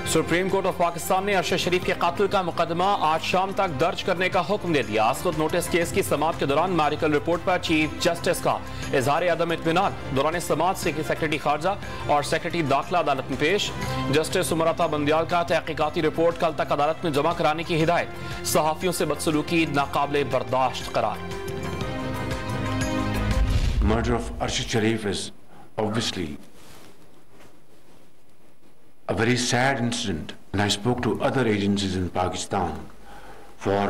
Supreme court of Pakistan ने अरशद शरीफ के कत्ल का मुकदमा आज शाम तक दर्ज करने का हुक्म दे दिया। आस्कत नोटिस केस की समाअत के दौरान मेडिकल रिपोर्ट पर चीफ जस्टिस का इजहार अदम इत्मीनान दौरान समाअत से सेक्रेटरी खारजा और सेक्रेटरी दाखिला अदालत में पेश। जस्टिस उमरता बंदियाल का तहकीकाती रिपोर्ट कल तक अदालत में जमा कराने की हिदायत। सहाफियों से बदसलूकी नाकाबिले बर्दाश्त करार। Murder of Arshad Sharif is obviously a very sad incident, and I spoke to other agencies in Pakistan for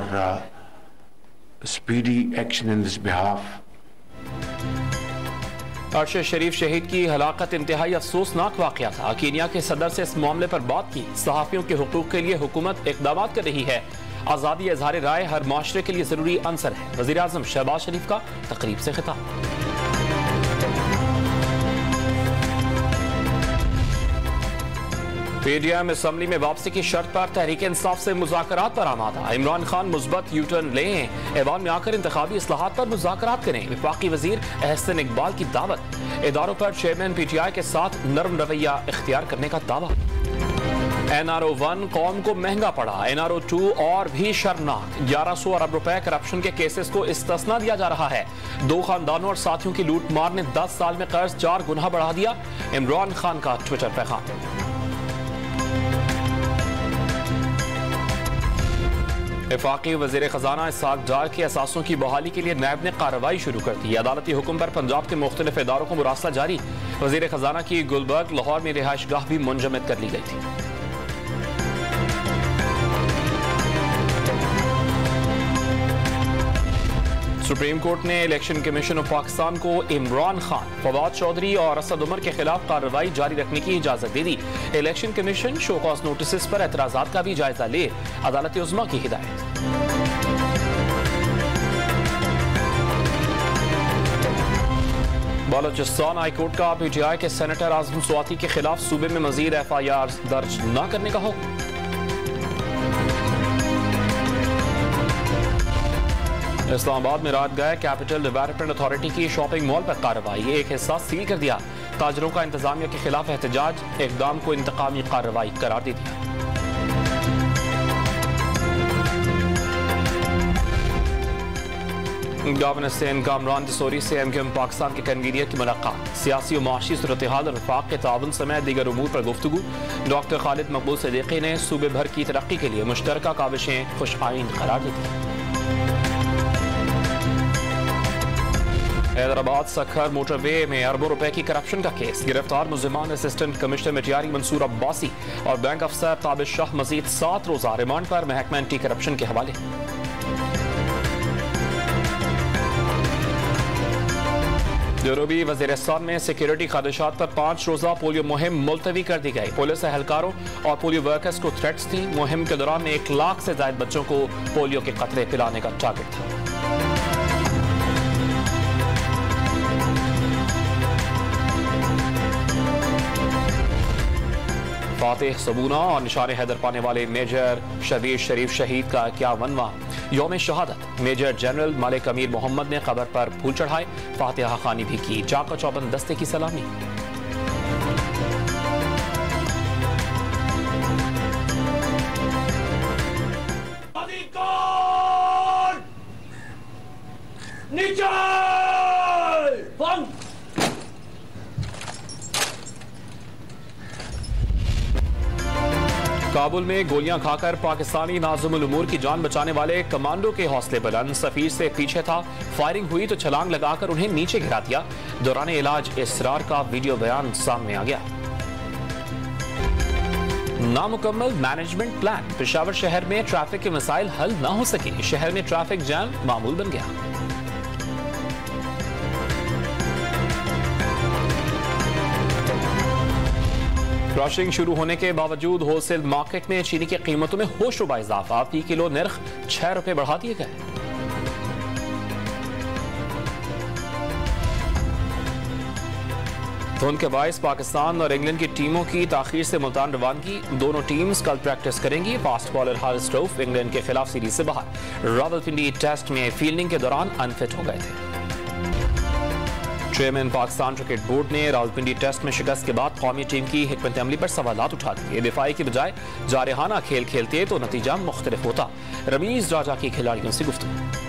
speedy action in this behalf. Arshad शरीफ शहीद की हलाकत इंतहाई अफसोसनाक वाकया था। कीनिया के सदर से इस मामले पर बात की। सहाफियों के हुकूक के लिए हुकूमत इक़दाम कर रही है। आज़ादी इज़हार राय हर माशरे के लिए जरूरी अंसर है। वज़ीर आज़म शहबाज शरीफ का तकरीब से खिताब। पीडीएम असम्बली में वापसी की शर्त पर तहरीक इंसाफ से मुज़ाकरात पर आमादा। इमरान खान मुस्बत यू टर्न लें, ऐवान में आकर इंतखाबी इस्लाहात पर मुज़ाकरात करें। वफाकी वजीर एहसन इकबाल की दावत। इदारों पर चेयरमैन पीटीआई के साथ नरम रवैया इख्तियार करने का दावा। NRO 1 कौम को महंगा पड़ा, NRO 2 और भी शर्मनाक। 1100 अरब रुपए करप्शन के केसेस को इस्तिस्ना दिया जा रहा है। 2 खानदानों और साथियों की लूट मार ने 10 साल में कर्ज 4 गुना बढ़ा दिया। इमरान खान का ट्विटर पैगाम। वफाकी वज़ीर खजाना इसहाक डार के असासों की बहाली के लिए नैब ने कार्रवाई शुरू कर दी। अदालती हुक्म पर पंजाब के मुख्तलिफ इदारों को मुरासला जारी। वज़ीर खजाना की गुलबर्ग लाहौर में रिहाइश गाह भी मुंजमद कर ली गई थी। सुप्रीम कोर्ट ने इलेक्शन कमीशन ऑफ पाकिस्तान को इमरान खान, फवाद चौधरी और असद उमर के खिलाफ कार्रवाई जारी रखने की इजाजत दे दी। इलेक्शन कमीशन शोकॉज नोटिस पर एतराजात का भी जायजा ले, अदालत उज़्मा की हिदायत। बलोचिस्तान हाईकोर्ट का पीटीआई के सेनेटर आजम स्वाति के खिलाफ सूबे में मजीद FIR दर्ज न करने का हुक्म। इस्लामाबाद में रात गए कैपिटल डेवलपमेंट अथॉरिटी की शॉपिंग मॉल पर कार्रवाई। एक हिस्सा सील कर दिया। ताजरों का इंतजामिया के खिलाफ एहतजाज। इक़दाम को इंतकामी कार्रवाई करार दे दिया। गवर्नर सिंध कामरान तिसोरी से MQM पाकिस्तान के कन्वीनियर की मुलाकात। सियासी और माशी सूरत हाल और वफाक के ताउन समेत दीगर उमूर पर गुफ्तगू। डॉक्टर खालिद मकबूल सिद्दीकी ने सूबे भर की तरक्की के लिए मुश्तरका काविशें खुश आइन करार दी थी। हैदराबाद सखर मोटरवे में अरबों रुपए की करप्शन का केस। गिरफ्तार मुल्जिमान असिस्टेंट कमिश्नर मिटियारी मंसूर अब्बासी और बैंक अफसर ताबिश शाह मजीद 7 रोजा रिमांड पर महकमा एंटी करप्शन के हवाले। जनूबी वज़ीरिस्तान में सिक्योरिटी खदशात पर 5 रोजा पोलियो मुहिम मुलतवी कर दी गई। पुलिस एहलकारों और पोलियो वर्कर्स को थ्रेट्स थी। मुहिम के दौरान 1 लाख से ज्यादा बच्चों को पोलियो के कतरे पिलाने का टारगेट था। फातिह सबूना और निशान हैदर पाने वाले मेजर शबीर शरीफ शहीद का 51वां यौम शहादत। मेजर जनरल मलिक अमीर मोहम्मद ने कब्र पर फूल चढ़ाए, फातिहा खानी भी की। चाका चौबंद दस्ते की सलामी। काबुल में गोलियां खाकर पाकिस्तानी नाज़िमुल उमूर की जान बचाने वाले कमांडो के हौसले बुलंद। सफीर से पीछे था, फायरिंग हुई तो छलांग लगाकर उन्हें नीचे गिरा दिया। दौरान इलाज इसरार का वीडियो बयान सामने आ गया। नामुकम्मल मैनेजमेंट प्लान। पेशावर शहर में ट्रैफिक के मसाइल हल न हो सके। शहर में ट्रैफिक जैम मामूल बन गया। क्रॉसिंग शुरू होने के बावजूद होलसेल मार्केट में चीनी की कीमतों में होशरुबा इजाफा। फी किलो नर्ख 6 रुपए बढ़ा दिए गए। धुंध के बायस पाकिस्तान और इंग्लैंड की टीमों की ताखीर से मुल्तान रवानगी। दोनों टीम्स कल प्रैक्टिस करेंगी। Fast bowler Haris stuff England के खिलाफ सीरीज से बाहर। रावलपिंडी टेस्ट में फील्डिंग के दौरान अनफिट हो गए थे। चेयरमैन पाकिस्तान क्रिकेट बोर्ड ने रावलपिंडी टेस्ट में शिकस्त के बाद कौमी टीम की हिकमत अमली पर सवालात उठा दिए। दिफाई की बजाय जारहाना खेल खेलते तो नतीजा मुख्तलिफ होता। रमीज राजा की खिलाड़ियों से गुफ्तगू।